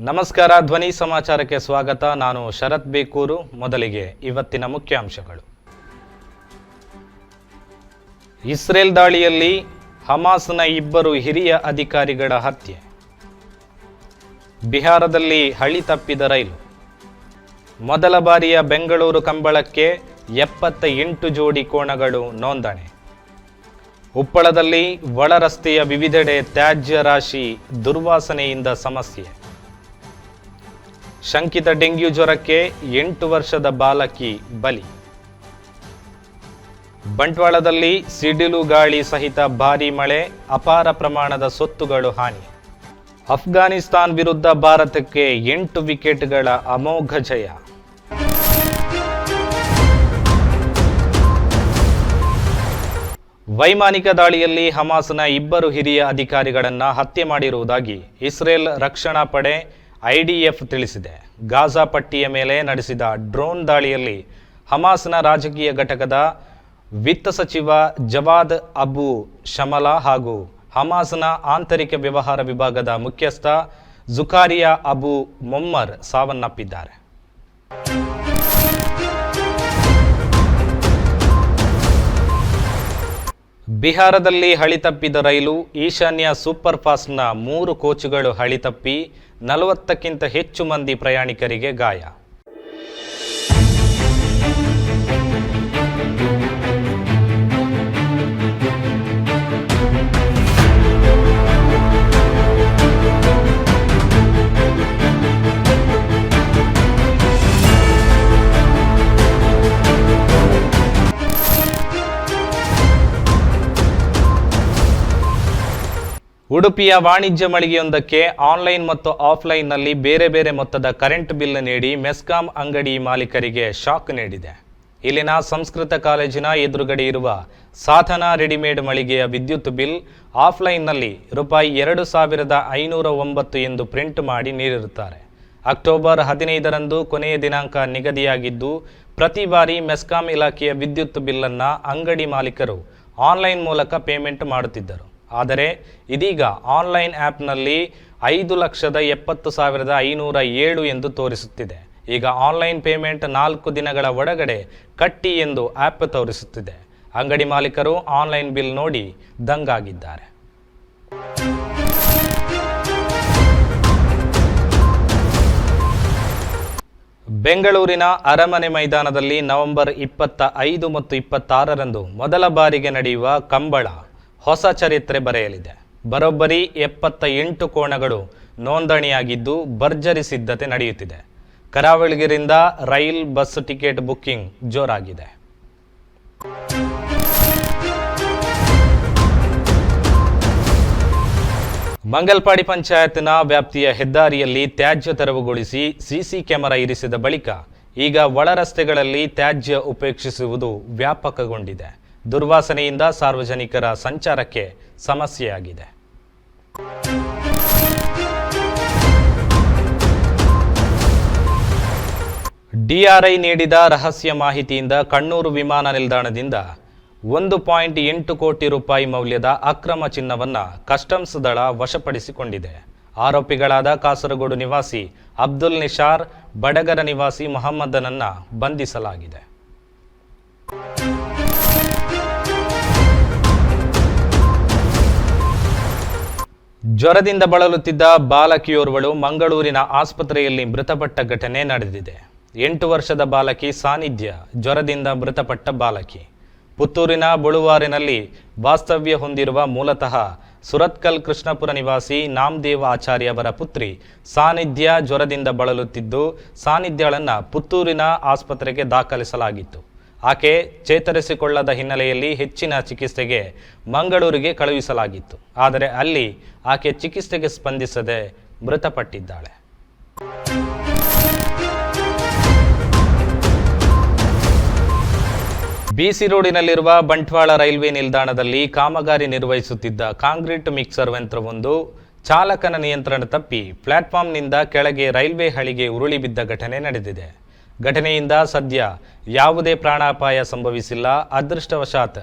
ನಮಸ್ಕಾರ, ಧ್ವನಿ ಸಮಾಚಾರಕ್ಕೆ ಸ್ವಾಗತ. ನಾನು ಶರತ್ ಬೇಕೂರು. ಮೊದಲಿಗೆ ಇವತ್ತಿನ ಮುಖ್ಯಾಂಶಗಳು. ಇಸ್ರೇಲ್ ದಾಳಿಯಲ್ಲಿ ಹಮಾಸ್ನ ಇಬ್ಬರು ಹಿರಿಯ ಅಧಿಕಾರಿಗಳ ಹತ್ಯೆ. ಬಿಹಾರದಲ್ಲಿ ಹಳಿ ತಪ್ಪಿದ ರೈಲು. ಮೊದಲ ಬಾರಿಯ ಬೆಂಗಳೂರು ಕಂಬಳಕ್ಕೆ 78 ಜೋಡಿ ಕೋಣಗಳು ನೋಂದಣಿ. ಉಪ್ಪಳದಲ್ಲಿ ಒಳ ರಸ್ತೆಯ ವಿವಿಧೆಡೆ ತ್ಯಾಜ್ಯ ರಾಶಿ, ದುರ್ವಾಸನೆಯಿಂದ ಸಮಸ್ಯೆ. ಶಂಕಿತ ಡೆಂಗ್ಯೂ ಜ್ವರಕ್ಕೆ 8 ವರ್ಷದ ಬಾಲಕಿ ಬಲಿ. ಬಂಟ್ವಾಳದಲ್ಲಿ ಸಿಡಿಲು ಗಾಳಿ ಸಹಿತ ಭಾರೀ ಮಳೆ, ಅಪಾರ ಪ್ರಮಾಣದ ಸೊತ್ತುಗಳು ಹಾನಿ. ಅಫ್ಘಾನಿಸ್ತಾನ್ ವಿರುದ್ಧ ಭಾರತಕ್ಕೆ 8 ವಿಕೆಟ್ಗಳ ಅಮೋಘ ಜಯ. ವೈಮಾನಿಕ ದಾಳಿಯಲ್ಲಿ ಹಮಾಸ್ನ ಇಬ್ಬರು ಹಿರಿಯ ಅಧಿಕಾರಿಗಳನ್ನು ಹತ್ಯೆ ಮಾಡಿರುವುದಾಗಿ ಇಸ್ರೇಲ್ ರಕ್ಷಣಾ ಪಡೆ IDF ತಿಳಿಸಿದೆ. ಗಾಜಾ ಪಟ್ಟಿಯ ಮೇಲೆ ನಡೆಸಿದ ಡ್ರೋನ್ ದಾಳಿಯಲ್ಲಿ ಹಮಾಸ್ನ ರಾಜಕೀಯ ಘಟಕದ ವಿತ್ತ ಸಚಿವ ಜವಾದ್ ಅಬು ಶಮಲಾ ಹಾಗೂ ಹಮಾಸ್ನ ಆಂತರಿಕ ವ್ಯವಹಾರ ವಿಭಾಗದ ಮುಖ್ಯಸ್ಥ ಜುಕಾರಿಯಾ ಅಬು ಮೊಮ್ಮರ್ ಸಾವನ್ನಪ್ಪಿದ್ದಾರೆ. ಬಿಹಾರದಲ್ಲಿ ಹಳಿ ತಪ್ಪಿದ ರೈಲು. ಈಶಾನ್ಯ ಸೂಪರ್ ಫಾಸ್ಟ್ನ 3 ಕೋಚುಗಳು ಹಳಿ ತಪ್ಪಿ 40ಕ್ಕಿಂತ ಹೆಚ್ಚು ಮಂದಿ ಪ್ರಯಾಣಿಕರಿಗೆ ಗಾಯ. ಉಡುಪಿಯ ವಾಣಿಜ್ಯ ಮಳಿಗೆಯೊಂದಕ್ಕೆ ಆನ್ಲೈನ್ ಮತ್ತು ಆಫ್ಲೈನ್ನಲ್ಲಿ ಬೇರೆ ಬೇರೆ ಮೊತ್ತದ ಕರೆಂಟ್ ಬಿಲ್ ನೀಡಿ ಮೆಸ್ಕಾಂ ಅಂಗಡಿ ಮಾಲೀಕರಿಗೆ ಶಾಕ್ ನೀಡಿದೆ. ಇಲ್ಲಿನ ಸಂಸ್ಕೃತ ಕಾಲೇಜಿನ ಎದುರುಗಡೆ ಇರುವ ಸಾಧನಾ ರೆಡಿಮೇಡ್ ಮಳಿಗೆಯ ವಿದ್ಯುತ್ ಬಿಲ್ ಆಫ್ಲೈನ್ನಲ್ಲಿ ₹2,509 ಎಂದು ಪ್ರಿಂಟ್ ಮಾಡಿ ನೀಡಿರುತ್ತಾರೆ. ಅಕ್ಟೋಬರ್ 15ರಂದು ಕೊನೆಯ ದಿನಾಂಕ ನಿಗದಿಯಾಗಿದ್ದು, ಪ್ರತಿ ಬಾರಿ ಮೆಸ್ಕಾಂ ಇಲಾಖೆಯ ವಿದ್ಯುತ್ ಬಿಲ್ಲನ್ನು ಅಂಗಡಿ ಮಾಲೀಕರು ಆನ್ಲೈನ್ ಮೂಲಕ ಪೇಮೆಂಟ್ ಮಾಡುತ್ತಿದ್ದರು. ಆದರೆ ಇದೀಗ ಆನ್ಲೈನ್ ಆ್ಯಪ್ನಲ್ಲಿ 5,70,507 ಎಂದು ತೋರಿಸುತ್ತಿದೆ. ಈಗ ಆನ್ಲೈನ್ ಪೇಮೆಂಟ್ 4 ದಿನಗಳ ಒಳಗಡೆ ಕಟ್ಟಿ ಎಂದು ಆ್ಯಪ್ ತೋರಿಸುತ್ತಿದೆ. ಅಂಗಡಿ ಮಾಲೀಕರು ಆನ್ಲೈನ್ ಬಿಲ್ ನೋಡಿ ದಂಗಾಗಿದ್ದಾರೆ. ಬೆಂಗಳೂರಿನ ಅರಮನೆ ಮೈದಾನದಲ್ಲಿ ನವೆಂಬರ್ 25 ಮತ್ತು 26ರಂದು ಮೊದಲ ಬಾರಿಗೆ ನಡೆಯುವ ಕಂಬಳ ಹೊಸ ಚರಿತ್ರೆ ಬರೆಯಲಿದೆ. ಬರೋಬ್ಬರಿ 78 ಕೋಣಗಳು ನೋಂದಣಿಯಾಗಿದ್ದು, ಭರ್ಜರಿ ಸಿದ್ಧತೆ ನಡೆಯುತ್ತಿದೆ. ಕರಾವಳಿಗರಿಂದ ರೈಲ್, ಬಸ್ ಟಿಕೆಟ್ ಬುಕ್ಕಿಂಗ್ ಜೋರಾಗಿದೆ. ಮಂಗಲ್ಪಾಡಿ ಪಂಚಾಯತ್ನ ವ್ಯಾಪ್ತಿಯ ಹೆದ್ದಾರಿಯಲ್ಲಿ ತ್ಯಾಜ್ಯ ತೆರವುಗೊಳಿಸಿ ಸಿಸಿ ಕ್ಯಾಮೆರಾ ಇರಿಸಿದ ಬಳಿಕ ಈಗ ಒಳ ರಸ್ತೆಗಳಲ್ಲಿ ತ್ಯಾಜ್ಯ ಉಪೇಕ್ಷಿಸುವುದು ವ್ಯಾಪಕಗೊಂಡಿದೆ. ದುರ್ವಾಸನೆಯಿಂದ ಸಾರ್ವಜನಿಕರ ಸಂಚಾರಕ್ಕೆ ಸಮಸ್ಯೆಯಾಗಿದೆ. DRI ನೀಡಿದ ರಹಸ್ಯ ಮಾಹಿತಿಯಿಂದ ಕಣ್ಣೂರು ವಿಮಾನ ನಿಲ್ದಾಣದಿಂದ 1.8 ಕೋಟಿ ರೂಪಾಯಿ ಮೌಲ್ಯದ ಅಕ್ರಮ ಚಿನ್ನವನ್ನು ಕಸ್ಟಮ್ಸ್ ದಳ ವಶಪಡಿಸಿಕೊಂಡಿದೆ. ಆರೋಪಿಗಳಾದ ಕಾಸರಗೋಡು ನಿವಾಸಿ ಅಬ್ದುಲ್ ನಿಶಾರ್, ಬಡಗರ ನಿವಾಸಿ ಮೊಹಮ್ಮದನನ್ನು ಬಂಧಿಸಲಾಗಿದೆ. ಜ್ವರದಿಂದ ಬಳಲುತ್ತಿದ್ದ ಬಾಲಕಿಯೋರ್ವಳು ಮಂಗಳೂರಿನ ಆಸ್ಪತ್ರೆಯಲ್ಲಿ ಮೃತಪಟ್ಟ ಘಟನೆ ನಡೆದಿದೆ. 8 ವರ್ಷದ ಬಾಲಕಿ ಸಾನ್ನಿಧ್ಯ ಜ್ವರದಿಂದ ಮೃತಪಟ್ಟ ಬಾಲಕಿ. ಪುತ್ತೂರಿನ ಬಳುವಾರಿನಲ್ಲಿ ವಾಸ್ತವ್ಯ ಹೊಂದಿರುವ ಮೂಲತಃ ಸುರತ್ಕಲ್ ಕೃಷ್ಣಪುರ ನಿವಾಸಿ ನಾಮದೇವ ಆಚಾರ್ಯ ಅವರ ಪುತ್ರಿ ಸಾನ್ನಿಧ್ಯ ಜ್ವರದಿಂದ ಬಳಲುತ್ತಿದ್ದು, ಸಾನ್ನಿಧ್ಯಳನ್ನು ಪುತ್ತೂರಿನ ಆಸ್ಪತ್ರೆಗೆ ದಾಖಲಿಸಲಾಗಿತ್ತು. ಆಕೆ ಚೇತರಿಸಿಕೊಳ್ಳದ ಹಿನ್ನೆಲೆಯಲ್ಲಿ ಹೆಚ್ಚಿನ ಚಿಕಿತ್ಸೆಗೆ ಮಂಗಳೂರಿಗೆ ಕಳುಹಿಸಲಾಗಿತ್ತು. ಆದರೆ ಅಲ್ಲಿ ಆಕೆ ಚಿಕಿತ್ಸೆಗೆ ಸ್ಪಂದಿಸದೆ ಮೃತಪಟ್ಟಿದ್ದಾಳೆ. BC ರೋಡಿನಲ್ಲಿರುವ ಬಂಟ್ವಾಳ ರೈಲ್ವೆ ನಿಲ್ದಾಣದಲ್ಲಿ ಕಾಮಗಾರಿ ನಿರ್ವಹಿಸುತ್ತಿದ್ದ ಕಾಂಕ್ರೀಟ್ ಮಿಕ್ಸರ್ ಯಂತ್ರವೊಂದು ಚಾಲಕನ ನಿಯಂತ್ರಣ ತಪ್ಪಿ ಪ್ಲಾಟ್ಫಾರ್ಮ್ನಿಂದ ಕೆಳಗೆ ರೈಲ್ವೆ ಹಳಿಗೆ ಉರುಳಿ ಬಿದ್ದ ಘಟನೆ ನಡೆದಿದೆ. ಘಟನೆಯಿಂದ ಸದ್ಯ ಯಾವುದೇ ಪ್ರಾಣಾಪಾಯ ಸಂಭವಿಸಿಲ್ಲ. ಅದೃಷ್ಟವಶಾತ್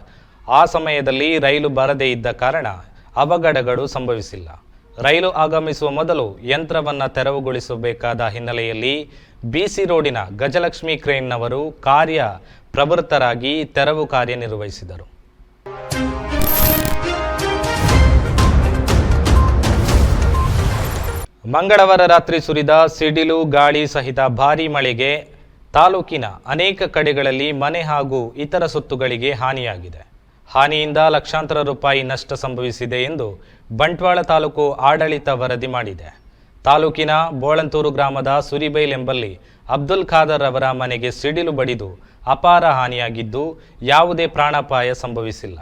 ಆ ಸಮಯದಲ್ಲಿ ರೈಲು ಬರದೇ ಇದ್ದ ಕಾರಣ ಅವಘಡಗಳು ಸಂಭವಿಸಿಲ್ಲ. ರೈಲು ಆಗಮಿಸುವ ಮೊದಲು ಯಂತ್ರವನ್ನು ತೆರವುಗೊಳಿಸಬೇಕಾದ ಹಿನ್ನೆಲೆಯಲ್ಲಿ ಬಿಸಿ ರೋಡಿನ ಗಜಲಕ್ಷ್ಮಿ ಕ್ರೇನ್ನವರು ಪ್ರವೃತ್ತರಾಗಿ ತೆರವು ಕಾರ್ಯನಿರ್ವಹಿಸಿದರು. ಮಂಗಳವಾರ ರಾತ್ರಿ ಸುರಿದ ಸಿಡಿಲು ಗಾಳಿ ಸಹಿತ ಭಾರೀ ಮಳೆಗೆ ತಾಲೂಕಿನ ಅನೇಕ ಕಡೆಗಳಲ್ಲಿ ಮನೆ ಹಾಗೂ ಇತರ ಸೊತ್ತುಗಳಿಗೆ ಹಾನಿಯಾಗಿದೆ. ಹಾನಿಯಿಂದ ಲಕ್ಷಾಂತರ ರೂಪಾಯಿ ನಷ್ಟ ಸಂಭವಿಸಿದೆ ಎಂದು ಬಂಟ್ವಾಳ ತಾಲೂಕು ಆಡಳಿತ ವರದಿ ಮಾಡಿದೆ. ತಾಲೂಕಿನ ಬೋಳಂತೂರು ಗ್ರಾಮದ ಸುರಿಬೈಲ್ ಎಂಬಲ್ಲಿ ಅಬ್ದುಲ್ ಖಾದರ್ ಅವರ ಮನೆಗೆ ಸಿಡಿಲು ಬಡಿದು ಅಪಾರ ಹಾನಿಯಾಗಿದ್ದು ಯಾವುದೇ ಪ್ರಾಣಾಪಾಯ ಸಂಭವಿಸಿಲ್ಲ.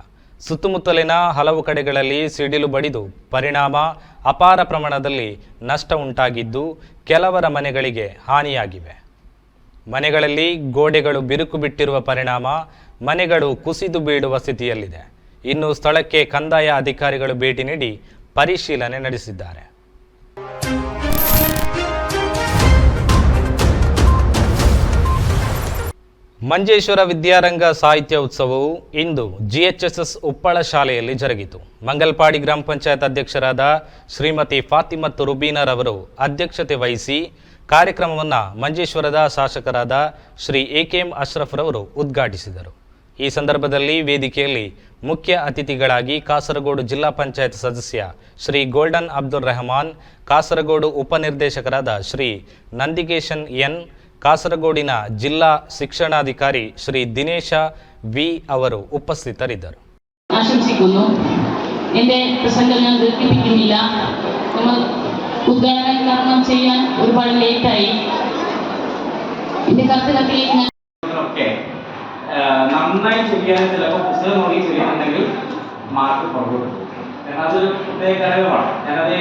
ಸುತ್ತಮುತ್ತಲಿನ ಹಲವು ಕಡೆಗಳಲ್ಲಿ ಸಿಡಿಲು ಬಡಿದು ಪರಿಣಾಮ ಅಪಾರ ಪ್ರಮಾಣದಲ್ಲಿ ನಷ್ಟ ಉಂಟಾಗಿದ್ದು ಕೆಲವರ ಮನೆಗಳಿಗೆ ಹಾನಿಯಾಗಿವೆ. ಮನೆಗಳಲ್ಲಿ ಗೋಡೆಗಳು ಬಿರುಕು ಬಿಟ್ಟಿರುವ ಪರಿಣಾಮ ಮನೆಗಳು ಕುಸಿದು ಬೀಳುವ ಸ್ಥಿತಿಯಲ್ಲಿದೆ. ಇನ್ನು ಸ್ಥಳಕ್ಕೆ ಕಂದಾಯ ಅಧಿಕಾರಿಗಳು ಭೇಟಿ ನೀಡಿ ಪರಿಶೀಲನೆ ನಡೆಸಿದ್ದಾರೆ. ಮಂಜೇಶ್ವರ ವಿದ್ಯಾರಂಗ ಸಾಹಿತ್ಯ ಉತ್ಸವವು ಇಂದು ಜಿಎಚ್ಎಸ್ಎಸ್ ಉಪ್ಪಳ ಶಾಲೆಯಲ್ಲಿ ಜರುಗಿತು. ಮಂಗಲ್ಪಾಡಿ ಗ್ರಾಮ ಪಂಚಾಯತ್ ಅಧ್ಯಕ್ಷರಾದ ಶ್ರೀಮತಿ ಫಾತಿಮತ್ ರುಬೀನರವರು ಅಧ್ಯಕ್ಷತೆ ವಹಿಸಿ ಕಾರ್ಯಕ್ರಮವನ್ನು ಮಂಜೇಶ್ವರದ ಶಾಸಕರಾದ ಶ್ರೀ ಎಕೆಎಂ ಅಶ್ರಫ್ ರವರು ಉದ್ಘಾಟಿಸಿದರು. ಈ ಸಂದರ್ಭದಲ್ಲಿ ವೇದಿಕೆಯಲ್ಲಿ ಮುಖ್ಯ ಅತಿಥಿಗಳಾಗಿ ಕಾಸರಗೋಡು ಜಿಲ್ಲಾ ಪಂಚಾಯತ್ ಸದಸ್ಯ ಶ್ರೀ ಗೋಲ್ಡನ್ ಅಬ್ದುಲ್ ರೆಹಮಾನ್, ಕಾಸರಗೋಡು ಉಪನಿರ್ದೇಶಕರಾದ ಶ್ರೀ ನಂದಿಗೇಶನ್ ಎನ್, ಕಾಸರಗೋಡಿನ ಜಿಲ್ಲಾ ಶಿಕ್ಷಣಾಧಿಕಾರಿ ಶ್ರೀ ദിനേശ ವಿ ಅವರು ಉಪಸ್ಥಿತರಿದ್ದರು. ആശംസിക്കുന്നു. എൻ്റെ പ്രസംഗം ഞാൻ ദീർഘിപ്പിക്കുന്നില്ല. നമ്മൾ ഉദ്ഘാടന കർമ്മം ചെയ്യാൻ ഒരുപാട് ലേറ്റായി. എൻ്റെ കത്തിലേക്ക് നന്നായി ചെയ്യാൻ ചിലപ്പോൾ പുസ്തകം നോക്കി ചെയ്യുന്നുണ്ടെങ്കിൽ മാർക്ക് കുറവ് കിട്ടും. അതൊരു പ്രത്യേക ഘടകമാണ്. ഞാനത്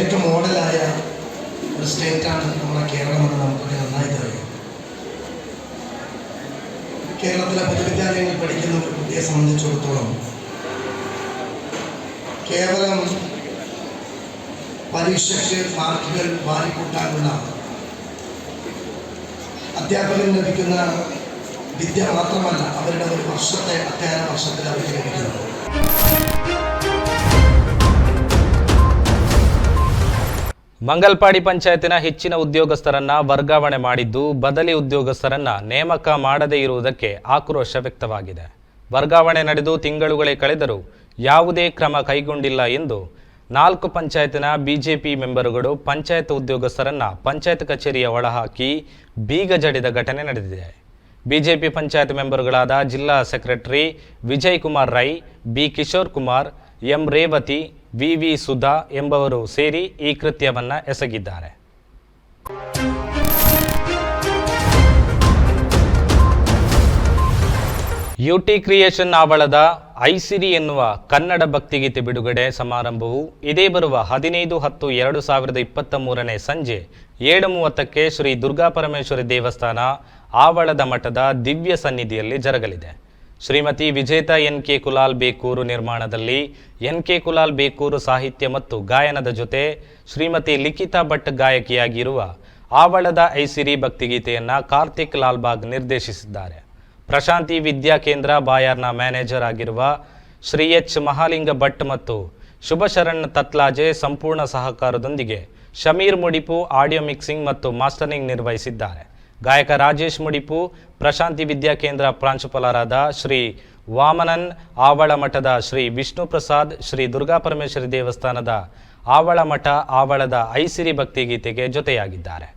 ഏറ്റവും മോഡലായ ഒരു സ്റ്റേറ്റാണ് നമ്മുടെ കേരളമെന്ന് നമുക്കൊക്കെ നന്നായിട്ട് അറിയാം. കേരളത്തിലെ പൊതുവിദ്യാലയങ്ങളിൽ പഠിക്കുന്ന ഒരു കുട്ടിയെ സംബന്ധിച്ചിടത്തോളം കേവലം പരീക്ഷയ്ക്ക് മാർക്കുകൾ വാരിക്കൂട്ടാനുള്ള അധ്യാപകന് ലഭിക്കുന്ന വിദ്യ മാത്രമല്ല, അവരുടെ ഒരു വർഷത്തെ അധ്യയന വർഷത്തിൽ അവർക്ക് ലഭിക്കുന്നത്. ಮಂಗಲ್ಪಾಡಿ ಪಂಚಾಯತಿನ ಹೆಚ್ಚಿನ ಉದ್ಯೋಗಸ್ಥರನ್ನ ವರ್ಗಾವಣೆ ಮಾಡಿದ್ದು ಬದಲಿ ಉದ್ಯೋಗಸ್ಥರನ್ನ ನೇಮಕ ಮಾಡದೇ ಇರುವುದಕ್ಕೆ ಆಕ್ರೋಶ ವ್ಯಕ್ತವಾಗಿದೆ. ವರ್ಗಾವಣೆ ನಡೆದು ತಿಂಗಳುಗಳೇ ಕಳೆದರೂ ಯಾವುದೇ ಕ್ರಮ ಕೈಗೊಂಡಿಲ್ಲ ಎಂದು 4 ಪಂಚಾಯತಿನ ಬಿಜೆಪಿ ಮೆಂಬರುಗಳು ಪಂಚಾಯತ್ ಉದ್ಯೋಗಸ್ಥರನ್ನ ಪಂಚಾಯತ್ ಕಚೇರಿಯ ಒಳಹಾಕಿ ಬೀಗ ಜಡಿದ ಘಟನೆ ನಡೆದಿದೆ. ಬಿಜೆಪಿ ಪಂಚಾಯತ್ ಮೆಂಬರುಗಳಾದ ಜಿಲ್ಲಾ secretary Vijay Kumar Rai, B Kishore Kumar, M Revathi, V Sudha ಎಂಬವರು ಸೇರಿ ಈ ಕೃತ್ಯವನ್ನು ಎಸಗಿದ್ದಾರೆ. ಯುಟಿ ಕ್ರಿಯೇಷನ್ ಆವಳದ ಐಸಿರಿ ಎನ್ನುವ ಕನ್ನಡ ಭಕ್ತಿಗೀತೆ ಬಿಡುಗಡೆ ಸಮಾರಂಭವು ಇದೇ ಬರುವ 15/10/2023 ಸಂಜೆ 7:30ಕ್ಕೆ ಶ್ರೀ ದುರ್ಗಾಪರಮೇಶ್ವರಿ ದೇವಸ್ಥಾನ ಆವಳದ ಮಠದ ದಿವ್ಯ ಸನ್ನಿಧಿಯಲ್ಲಿ ಜರಗಲಿದೆ. ಶ್ರೀಮತಿ ವಿಜೇತಾ ಎನ್.ಕೆ. ಕುಲಾಲ್ ಬೇಕೂರು ನಿರ್ಮಾಣದಲ್ಲಿ ಎನ್.ಕೆ. ಕುಲಾಲ್ ಬೇಕೂರು ಸಾಹಿತ್ಯ ಮತ್ತು ಗಾಯನದ ಜೊತೆ ಶ್ರೀಮತಿ ಲಿಖಿತಾ ಭಟ್ ಗಾಯಕಿಯಾಗಿರುವ ಆವಳದ ಐಸಿರಿ ಭಕ್ತಿಗೀತೆಯನ್ನು ಕಾರ್ತಿಕ್ ಲಾಲ್ಬಾಗ್ ನಿರ್ದೇಶಿಸಿದ್ದಾರೆ. ಪ್ರಶಾಂತಿ ವಿದ್ಯಾ ಕೇಂದ್ರ ಬಾಯಾರ್ನ ಮ್ಯಾನೇಜರ್ ಆಗಿರುವ ಶ್ರೀ ಎಚ್ ಮಹಾಲಿಂಗ ಭಟ್ ಮತ್ತು ಶುಭಶರಣ್ ತತ್ಲಾಜೆ ಸಂಪೂರ್ಣ ಸಹಕಾರದೊಂದಿಗೆ ಶಮೀರ್ ಮುಡಿಪು ಆಡಿಯೋ ಮಿಕ್ಸಿಂಗ್ ಮತ್ತು ಮಾಸ್ಟರಿಂಗ್ ನಿರ್ವಹಿಸಿದ್ದಾರೆ. ಗಾಯಕ ರಾಜೇಶ್ ಮುಡಿಪು, ಪ್ರಶಾಂತಿ ವಿದ್ಯಾ ಕೇಂದ್ರ ಪ್ರಾಂಶುಪಾಲರಾದ ಶ್ರೀ ವಾಮನನ್, ಆವಳ ಮಠದ ಶ್ರೀ ವಿಷ್ಣು ಪ್ರಸಾದ್, ಶ್ರೀ ದುರ್ಗಾಪರಮೇಶ್ವರಿ ದೇವಸ್ಥಾನದ ಆವಳ ಮಠ ಆವಳದ ಐಸಿರಿ ಭಕ್ತಿಗೀತೆಗೆ ಜೊತೆಯಾಗಿದ್ದಾರೆ.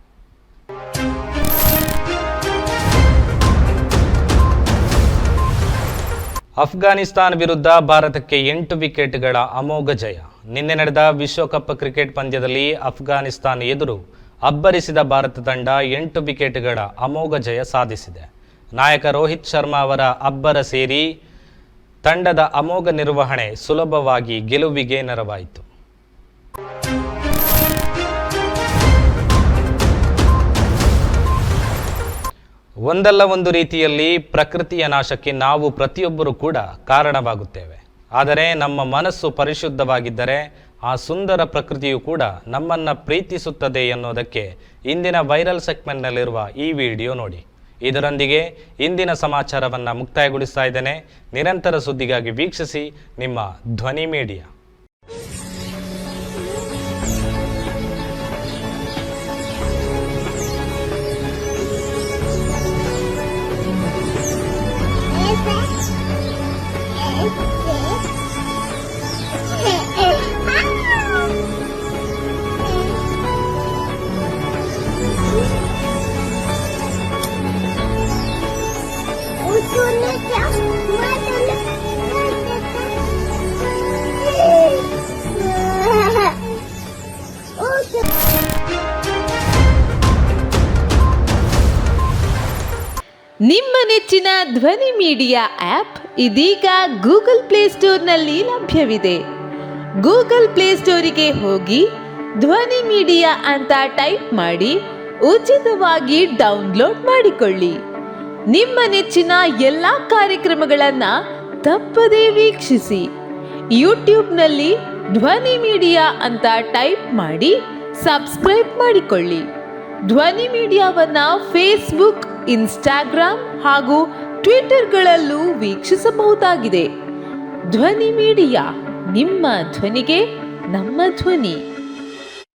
ಅಫ್ಘಾನಿಸ್ತಾನ ವಿರುದ್ಧ ಭಾರತಕ್ಕೆ 8 ವಿಕೆಟ್ಗಳ ಅಮೋಘ ಜಯ. ನಿನ್ನೆ ನಡೆದ ವಿಶ್ವಕಪ್ ಕ್ರಿಕೆಟ್ ಪಂದ್ಯದಲ್ಲಿ ಅಫ್ಘಾನಿಸ್ತಾನ ಎದುರು ಅಬ್ಬರಿಸಿದ ಭಾರತ ತಂಡ 8 ವಿಕೆಟ್ಗಳ ಅಮೋಘ ಜಯ ಸಾಧಿಸಿದೆ. ನಾಯಕ ರೋಹಿತ್ ಶರ್ಮಾ ಅವರ ಅಬ್ಬರ ಸೇರಿ ತಂಡದ ಅಮೋಘ ನಿರ್ವಹಣೆ ಸುಲಭವಾಗಿ ಗೆಲುವಿಗೆ ನೆರವಾಯಿತು. ಒಂದಲ್ಲ ಒಂದು ರೀತಿಯಲ್ಲಿ ಪ್ರಕೃತಿಯ ನಾಶಕ್ಕೆ ನಾವು ಪ್ರತಿಯೊಬ್ಬರೂ ಕೂಡ ಕಾರಣವಾಗುತ್ತೇವೆ. ಆದರೆ ನಮ್ಮ ಮನಸ್ಸು ಪರಿಶುದ್ಧವಾಗಿದ್ದರೆ ಆ ಸುಂದರ ಪ್ರಕೃತಿಯು ಕೂಡ ನಮ್ಮನ್ನು ಪ್ರೀತಿಸುತ್ತದೆ ಎನ್ನುವುದಕ್ಕೆ ಇಂದಿನ ವೈರಲ್ ಸೆಗ್ಮೆಂಟ್ನಲ್ಲಿರುವ ಈ ವಿಡಿಯೋ ನೋಡಿ. ಇದರೊಂದಿಗೆ ಇಂದಿನ ಸಮಾಚಾರವನ್ನು ಮುಕ್ತಾಯಗೊಳಿಸ್ತಾ ಇದ್ದೇನೆ. ನಿರಂತರ ಸುದ್ದಿಗಾಗಿ ವೀಕ್ಷಿಸಿ ನಿಮ್ಮ ಧ್ವನಿ ಮೀಡಿಯಾ. ನಿಮ್ಮ ನೆಚ್ಚಿನ ಧ್ವನಿ ಮೀಡಿಯಾ ಆ್ಯಪ್ ಇದೀಗ ಗೂಗಲ್ ಪ್ಲೇಸ್ಟೋರ್ನಲ್ಲಿ ಲಭ್ಯವಿದೆ. ಗೂಗಲ್ ಪ್ಲೇಸ್ಟೋರಿಗೆ ಹೋಗಿ ಧ್ವನಿ ಮೀಡಿಯಾ ಅಂತ ಟೈಪ್ ಮಾಡಿ ಉಚಿತವಾಗಿ ಡೌನ್ಲೋಡ್ ಮಾಡಿಕೊಳ್ಳಿ. ನಿಮ್ಮ ನೆಚ್ಚಿನ ಎಲ್ಲ ಕಾರ್ಯಕ್ರಮಗಳನ್ನು ತಪ್ಪದೇ ವೀಕ್ಷಿಸಿ. ಯೂಟ್ಯೂಬ್ನಲ್ಲಿ ಧ್ವನಿ ಮೀಡಿಯಾ ಅಂತ ಟೈಪ್ ಮಾಡಿ ಸಬ್ಸ್ಕ್ರೈಬ್ ಮಾಡಿಕೊಳ್ಳಿ. ಧ್ವನಿ ಮೀಡಿಯಾವನ್ನು ಫೇಸ್ಬುಕ್, ಇನ್ಸ್ಟಾಗ್ರಾಮ್ ಹಾಗೂ ಟ್ವಿಟರ್ಗಳಲ್ಲೂ ವೀಕ್ಷಿಸಬಹುದಾಗಿದೆ. ಧ್ವನಿ ಮೀಡಿಯಾ, ನಿಮ್ಮ ಧ್ವನಿಗೆ ನಮ್ಮ ಧ್ವನಿ.